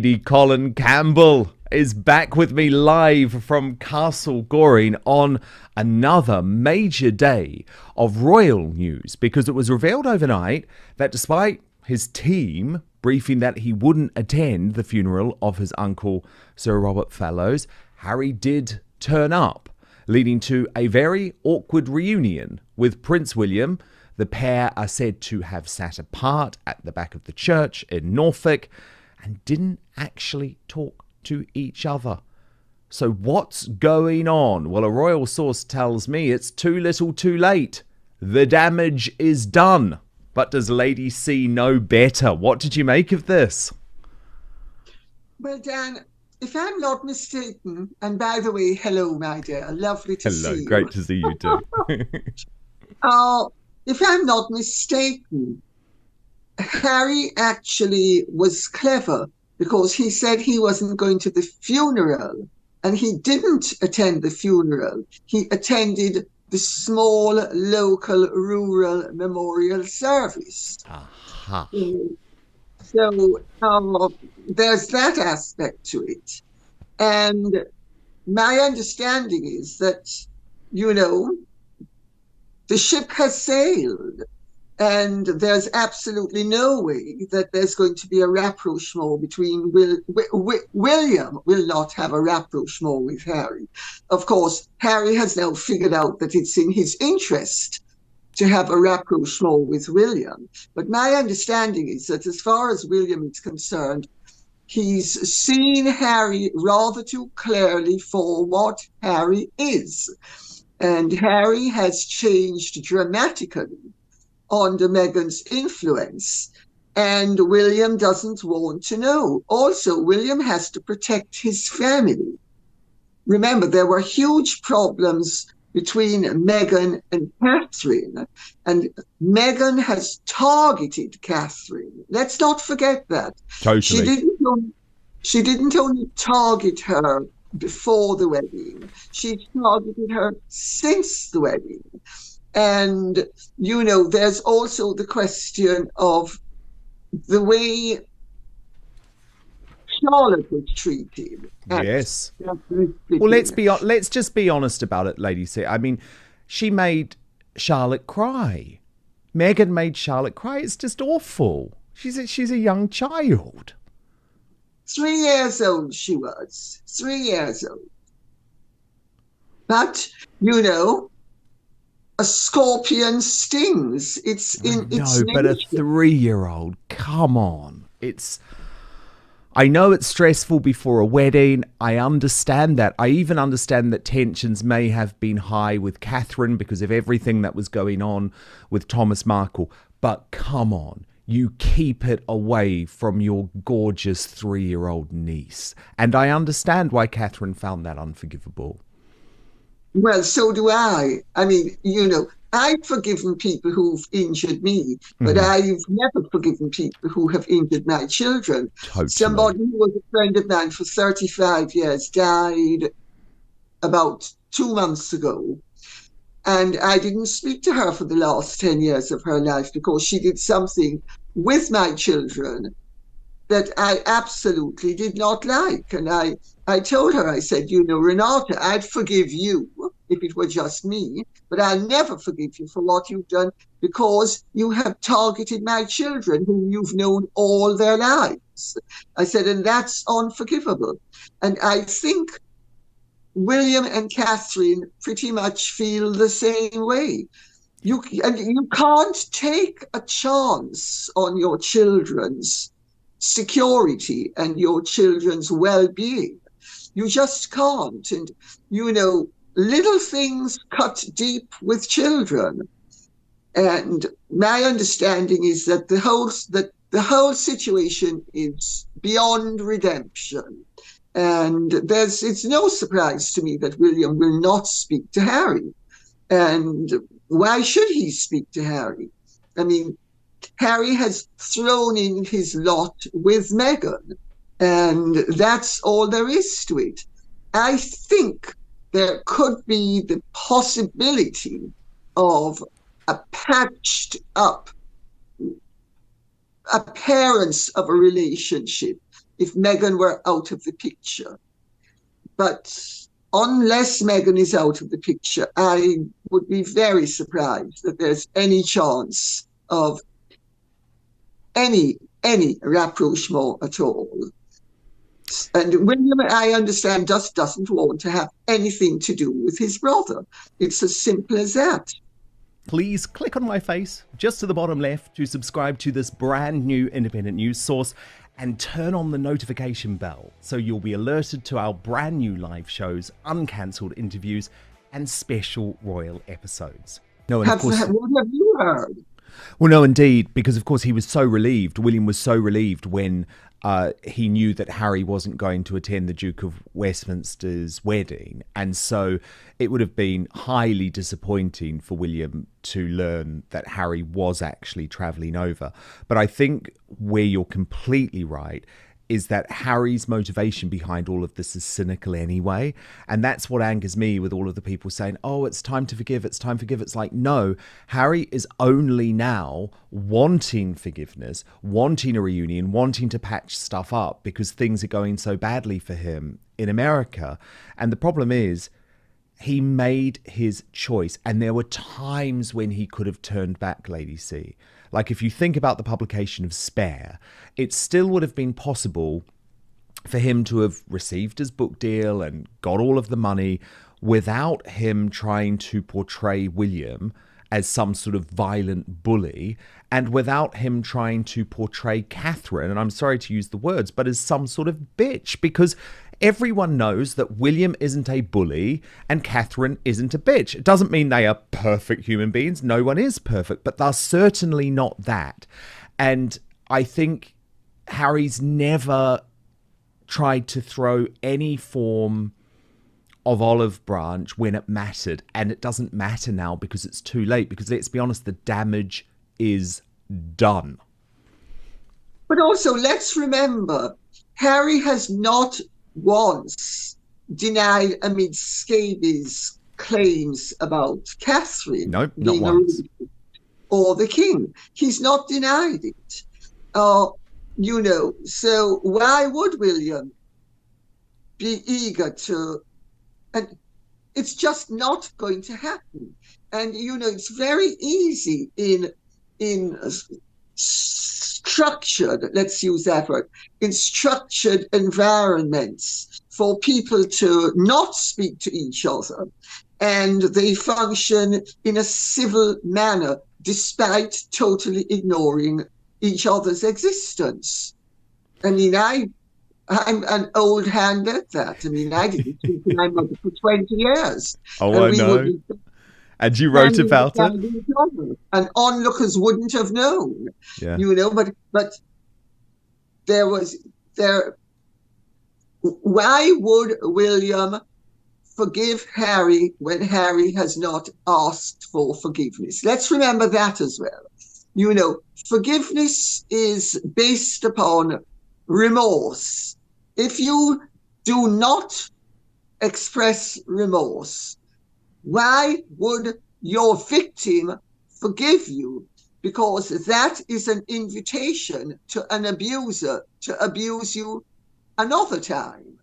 Lady Colin Campbell is back with me live from Castle Goring on another major day of royal news, because it was revealed overnight that despite his team briefing that he wouldn't attend the funeral of his uncle Sir Robert Fallows, Harry did turn up, leading to a very awkward reunion with Prince William. The pair are said to have sat apart at the back of the church in Norfolk and didn't actually talk to each other. So what's going on? Well, a royal source tells me it's too little too late. The damage is done. But does Lady C know better? What did you make of this? Well, Dan, if I'm not mistaken, and by the way, hello, my dear. Lovely to see you. Hello, great to see you too. If I'm not mistaken, Harry actually was clever because he said he wasn't going to the funeral, and he didn't attend the funeral. He attended the small local rural memorial service. Aha. So there's that aspect to it. And my understanding is that, the ship has sailed, and there's absolutely no way that there's going to be a rapprochement between William will not have a rapprochement with Harry. Of course, Harry has now figured out that it's in his interest to have a rapprochement with William. But my understanding is that as far as William is concerned, he's seen Harry rather too clearly for what Harry is. And Harry has changed dramatically under Meghan's influence, and William doesn't want to know. Also, William has to protect his family. Remember, there were huge problems between Meghan and Catherine, and Meghan has targeted Catherine. Let's not forget that. Totally. She didn't only target her before the wedding, she targeted her since the wedding. And, there's also the question of the way Charlotte was treated. Yes. Well, let's just be honest about it, Lady C. I mean, she made Charlotte cry. Meghan made Charlotte cry. It's just awful. She's a young child. 3 years old she was. 3 years old. But, a scorpion stings. It's in its No, but a 3-year-old, come on. I know it's stressful before a wedding. I understand that. I even understand that tensions may have been high with Catherine because of everything that was going on with Thomas Markle. But come on, you keep it away from your gorgeous 3-year-old niece. And I understand why Catherine found that unforgivable. Well, so do I. I mean, I've forgiven people who've injured me, but I've never forgiven people who have injured my children. Totally. Somebody who was a friend of mine for 35 years died about 2 months ago. And I didn't speak to her for the last 10 years of her life because she did something with my children that I absolutely did not like. And I told her, I said, Renata, I'd forgive you if it were just me, but I'll never forgive you for what you've done because you have targeted my children whom you've known all their lives. I said, and that's unforgivable. And I think William and Catherine pretty much feel the same way. You can't take a chance on your children's security and your children's well-being. You just can't. And, little things cut deep with children. And my understanding is that the whole situation is beyond redemption. And it's no surprise to me that William will not speak to Harry. And why should he speak to Harry? I mean, Harry has thrown in his lot with Meghan, and that's all there is to it. I think there could be the possibility of a patched up appearance of a relationship if Meghan were out of the picture. But unless Meghan is out of the picture, I would be very surprised that there's any chance of any rapprochement at all. And William, I understand, just doesn't want to have anything to do with his brother. It's as simple as that. Please click on my face just to the bottom left to subscribe to this brand new independent news source and turn on the notification bell so you'll be alerted to our brand new live shows, uncancelled interviews, and special royal episodes. No, and of course, what have you heard? Well, no, indeed, because of course he was so relieved. William was so relieved when he knew that Harry wasn't going to attend the Duke of Westminster's wedding. And so it would have been highly disappointing for William to learn that Harry was actually travelling over. But I think where you're completely right is that Harry's motivation behind all of this is cynical anyway. And that's what angers me with all of the people saying, oh, it's time to forgive, it's time to forgive. It's like, no, Harry is only now wanting forgiveness, wanting a reunion, wanting to patch stuff up because things are going so badly for him in America. And the problem is, he made his choice. And there were times when he could have turned back, Lady C. Like if you think about the publication of Spare, it still would have been possible for him to have received his book deal and got all of the money without him trying to portray William as some sort of violent bully and without him trying to portray Catherine, and I'm sorry to use the words, but as some sort of bitch, because everyone knows that William isn't a bully and Catherine isn't a bitch. It doesn't mean they are perfect human beings. No one is perfect, but they're certainly not that. And I think Harry's never tried to throw any form of olive branch when it mattered. And it doesn't matter now because it's too late. Because let's be honest, the damage is done. But also, let's remember, Harry has not once denied amid scabies claims about Catherine Nope, not being once. or the king. He's not denied it. So why would William be eager to? And it's just not going to happen. And it's very easy in structured, let's use that word, in structured environments for people to not speak to each other, and they function in a civil manner despite totally ignoring each other's existence. I mean, I'm an old hand at that. I mean, I didn't speak to my mother for 20 years. Oh, I know. And you wrote about it. And onlookers wouldn't have known. Yeah. But why would William forgive Harry when Harry has not asked for forgiveness? Let's remember that as well. Forgiveness is based upon remorse. If you do not express remorse, why would your victim forgive you? Because that is an invitation to an abuser to abuse you another time.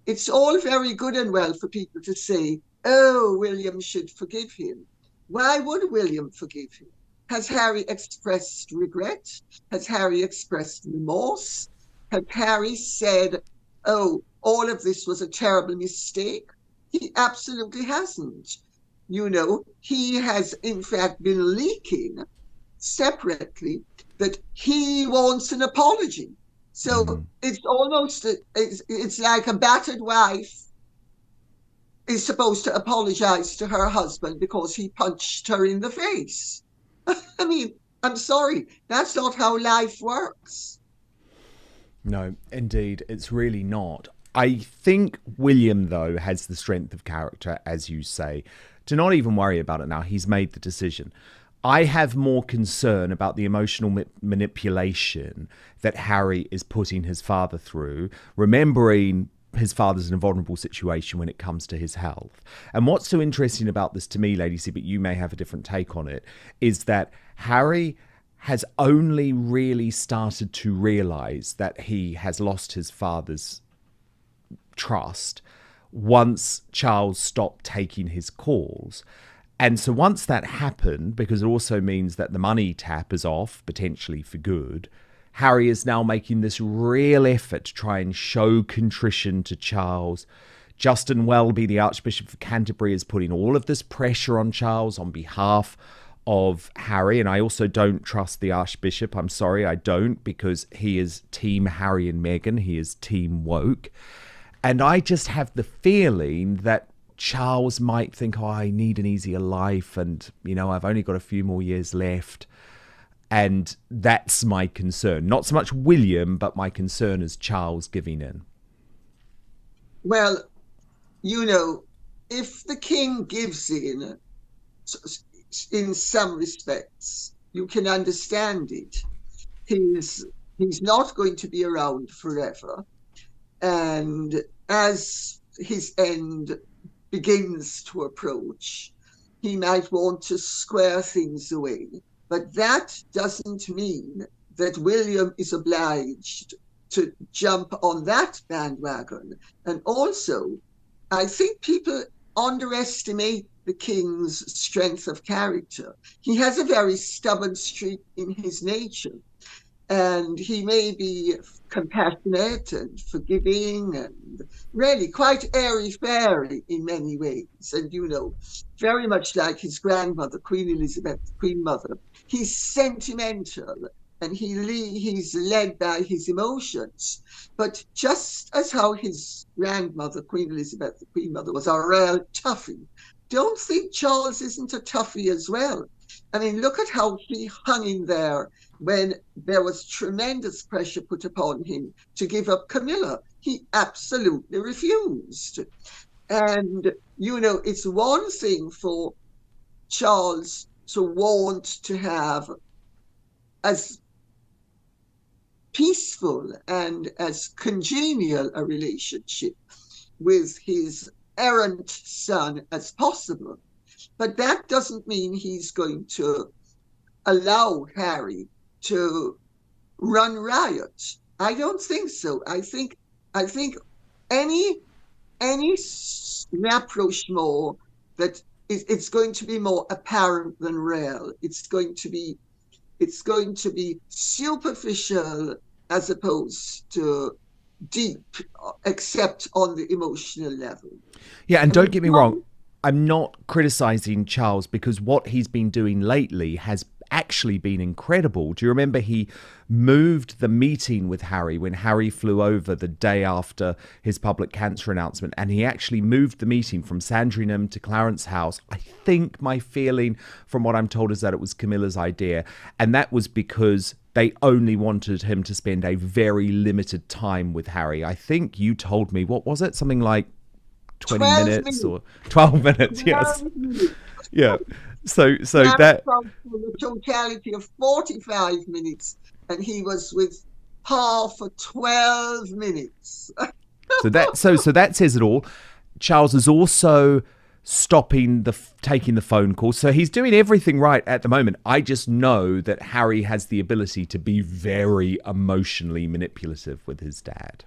It's all very good and well for people to say, oh, William should forgive him. Why would William forgive him? Has Harry expressed regret? Has Harry expressed remorse? Has Harry said, oh, all of this was a terrible mistake? He absolutely hasn't. He has in fact been leaking separately that he wants an apology. So it's almost, it's like a battered wife is supposed to apologize to her husband because he punched her in the face. I mean, I'm sorry, that's not how life works. No, indeed, it's really not. I think William, though, has the strength of character, as you say, to not even worry about it now. He's made the decision. I have more concern about the emotional manipulation that Harry is putting his father through, remembering his father's in a vulnerable situation when it comes to his health. And what's so interesting about this to me, Lady C, but you may have a different take on it, is that Harry has only really started to realize that he has lost his father's trust once Charles stopped taking his calls. And so once that happened, because it also means that the money tap is off, potentially for good, Harry is now making this real effort to try and show contrition to Charles. Justin Welby, the Archbishop of Canterbury, is putting all of this pressure on Charles on behalf of Harry. And I also don't trust the Archbishop. I'm sorry, I don't, because he is team Harry and Meghan. He is team woke. And I just have the feeling that Charles might think, oh, I need an easier life. And, you know, I've only got a few more years left. And that's my concern. Not so much William, but my concern is Charles giving in. Well, you know, if the king gives in some respects, you can understand it. He's not going to be around forever. And as his end begins to approach, he might want to square things away. But that doesn't mean that William is obliged to jump on that bandwagon. And also, I think people underestimate the king's strength of character. He has a very stubborn streak in his nature, and he may be compassionate and forgiving and really quite airy-fairy in many ways. And, you know, very much like his grandmother, Queen Elizabeth, Queen Mother, he's sentimental and he's led by his emotions. But just as how his grandmother, Queen Elizabeth, the Queen Mother, was a real toughie, don't think Charles isn't a toughie as well. I mean, look at how he hung in there when there was tremendous pressure put upon him to give up Camilla. He absolutely refused. And, you know, it's one thing for Charles to want to have as peaceful and as congenial a relationship with his errant son as possible. But that doesn't mean he's going to allow Harry to run riot. I don't think so. I think any rapprochement that it's going to be more apparent than real. It's going to be superficial as opposed to deep, except on the emotional level. Yeah, and don't get me wrong, I'm not criticizing Charles, because what he's been doing lately has actually been incredible. Do you remember he moved the meeting with Harry when Harry flew over the day after his public cancer announcement, and he actually moved the meeting from Sandringham to Clarence House? I think my feeling from what I'm told is that it was Camilla's idea, and that was because they only wanted him to spend a very limited time with Harry. I think you told me, what was it? Something like 20 minutes or 12 minutes. Yes. Minutes. Yeah. So that the totality of 45 minutes, and he was with Paul for 12 minutes. so that says it all. Charles is also stopping taking the phone call. So he's doing everything right at the moment. I just know that Harry has the ability to be very emotionally manipulative with his dad.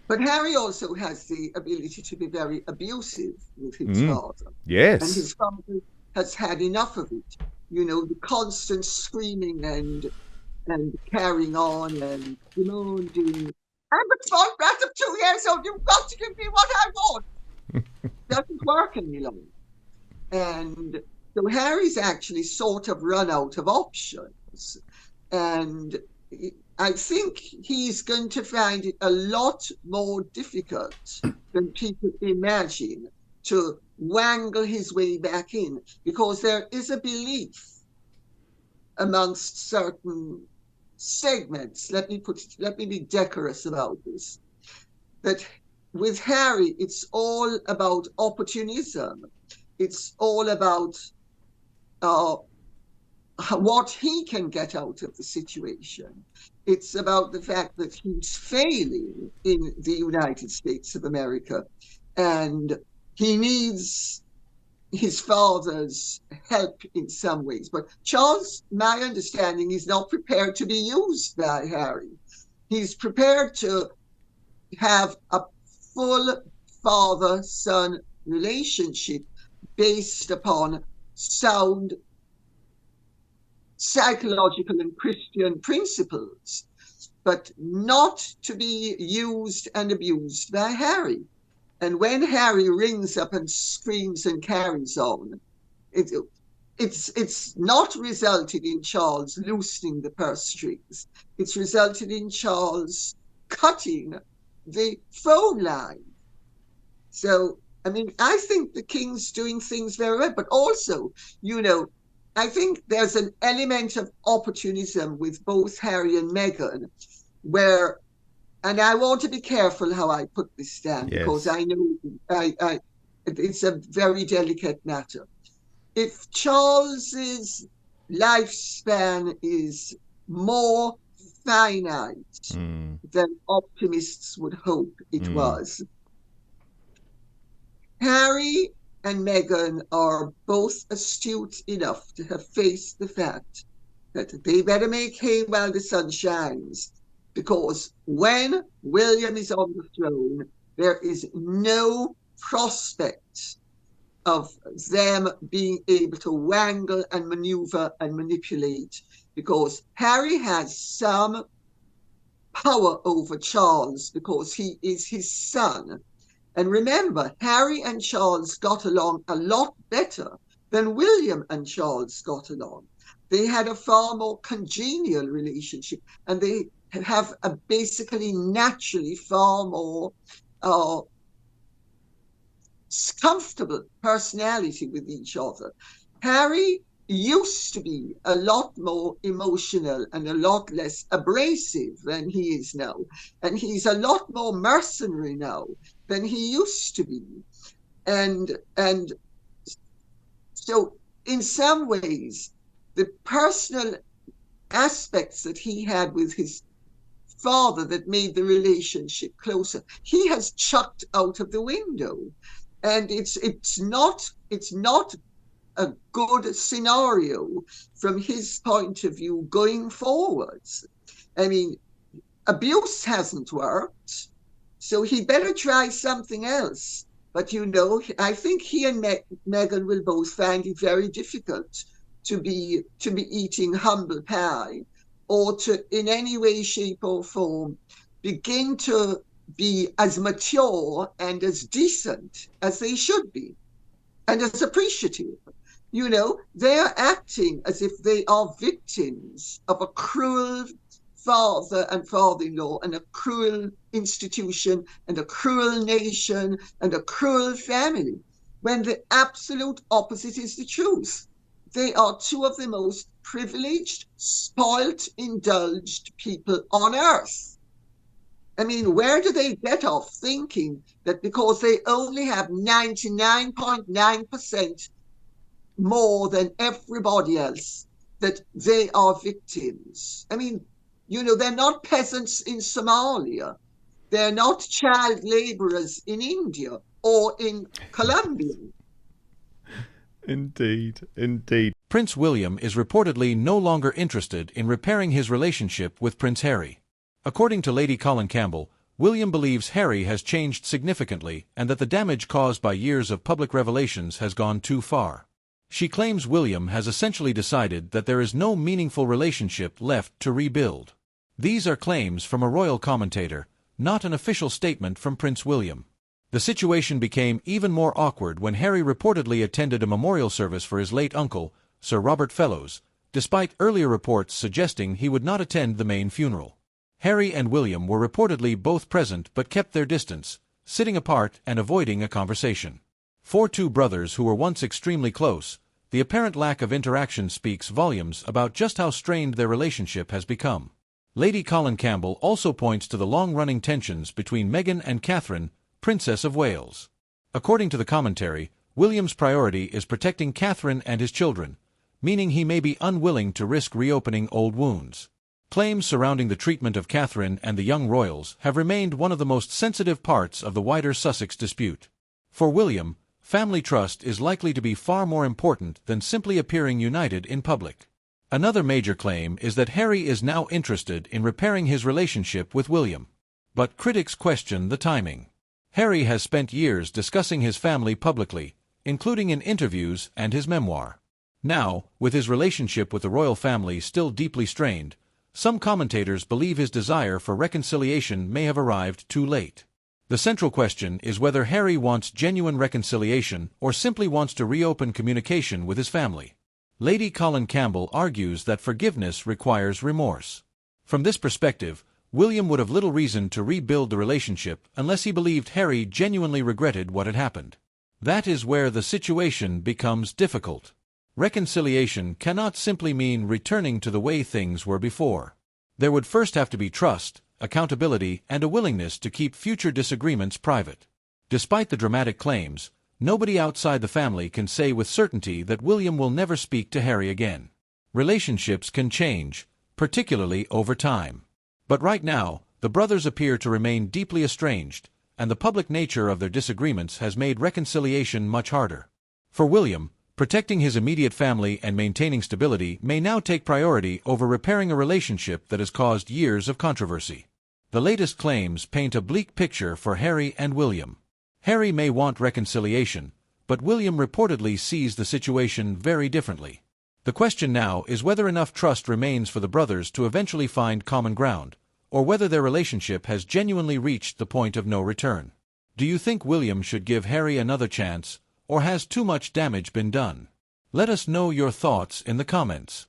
But Harry also has the ability to be very abusive with his father. Yes. And his father has had enough of it. You know, the constant screaming and carrying on and, you know, doing, I'm a small brat of 2 years old, you've got to give me what I want. Doesn't work any longer. And so Harry's actually sort of run out of options. And I think he's going to find it a lot more difficult than people imagine to wangle his way back in, because there is a belief amongst certain segments, let me be decorous about this, that with Harry, it's all about opportunism. It's all about what he can get out of the situation. It's about the fact that he's failing in the United States of America, and he needs his father's help in some ways. But Charles, my understanding, is not prepared to be used by Harry. He's prepared to have a full father-son relationship based upon sound psychological and Christian principles, but not to be used and abused by Harry. And when Harry rings up and screams and carries on, it's not resulted in Charles loosening the purse strings. It's resulted in Charles cutting the phone line. So, I mean, I think the King's doing things very well, but also, I think there's an element of opportunism with both Harry and Meghan where, and I want to be careful how I put this down, Yes. because I know it's a very delicate matter. If Charles's lifespan is more finite than optimists would hope it was, Harry and Meghan are both astute enough to have faced the fact that they better make hay while the sun shines, because when William is on the throne, there is no prospect of them being able to wangle and maneuver and manipulate, because Harry has some power over Charles because he is his son. And remember, Harry and Charles got along a lot better than William and Charles got along. They had a far more congenial relationship, and they have a basically naturally far more comfortable personality with each other. Harry used to be a lot more emotional and a lot less abrasive than he is now. And he's a lot more mercenary now than he used to be. And so in some ways, the personal aspects that he had with his father that made the relationship closer, he has chucked out of the window. And it's not a good scenario from his point of view going forwards. I mean, abuse hasn't worked, so he better try something else. But I think he and Meghan will both find it very difficult to be eating humble pie, or to in any way, shape or form begin to be as mature and as decent as they should be, and as appreciative. They're acting as if they are victims of a cruel father and father-in-law, and a cruel institution, and a cruel nation, and a cruel family, when the absolute opposite is the truth. They are two of the most privileged, spoilt, indulged people on earth. I mean, where do they get off thinking that because they only have 99.9% more than everybody else, that they are victims? I mean, they're not peasants in Somalia. They're not child laborers in India or in Colombia. Indeed, indeed. Prince William is reportedly no longer interested in repairing his relationship with Prince Harry. According to Lady Colin Campbell, William believes Harry has changed significantly and that the damage caused by years of public revelations has gone too far. She claims William has essentially decided that there is no meaningful relationship left to rebuild. These are claims from a royal commentator, not an official statement from Prince William. The situation became even more awkward when Harry reportedly attended a memorial service for his late uncle, Sir Robert Fellows, despite earlier reports suggesting he would not attend the main funeral. Harry and William were reportedly both present but kept their distance, sitting apart and avoiding a conversation. For two brothers who were once extremely close, the apparent lack of interaction speaks volumes about just how strained their relationship has become. Lady Colin Campbell also points to the long-running tensions between Meghan and Catherine, Princess of Wales. According to the commentary, William's priority is protecting Catherine and his children, meaning he may be unwilling to risk reopening old wounds. Claims surrounding the treatment of Catherine and the young royals have remained one of the most sensitive parts of the wider Sussex dispute. For William, family trust is likely to be far more important than simply appearing united in public. Another major claim is that Harry is now interested in repairing his relationship with William. But critics question the timing. Harry has spent years discussing his family publicly, including in interviews and his memoir. Now, with his relationship with the royal family still deeply strained, some commentators believe his desire for reconciliation may have arrived too late. The central question is whether Harry wants genuine reconciliation or simply wants to reopen communication with his family. Lady Colin Campbell argues that forgiveness requires remorse. From this perspective, William would have little reason to rebuild the relationship unless he believed Harry genuinely regretted what had happened. That is where the situation becomes difficult. Reconciliation cannot simply mean returning to the way things were before. There would first have to be trust, accountability, and a willingness to keep future disagreements private. Despite the dramatic claims, nobody outside the family can say with certainty that William will never speak to Harry again. Relationships can change, particularly over time. But right now, the brothers appear to remain deeply estranged, and the public nature of their disagreements has made reconciliation much harder. For William, protecting his immediate family and maintaining stability may now take priority over repairing a relationship that has caused years of controversy. The latest claims paint a bleak picture for Harry and William. Harry may want reconciliation, but William reportedly sees the situation very differently. The question now is whether enough trust remains for the brothers to eventually find common ground, or whether their relationship has genuinely reached the point of no return. Do you think William should give Harry another chance, or has too much damage been done? Let us know your thoughts in the comments.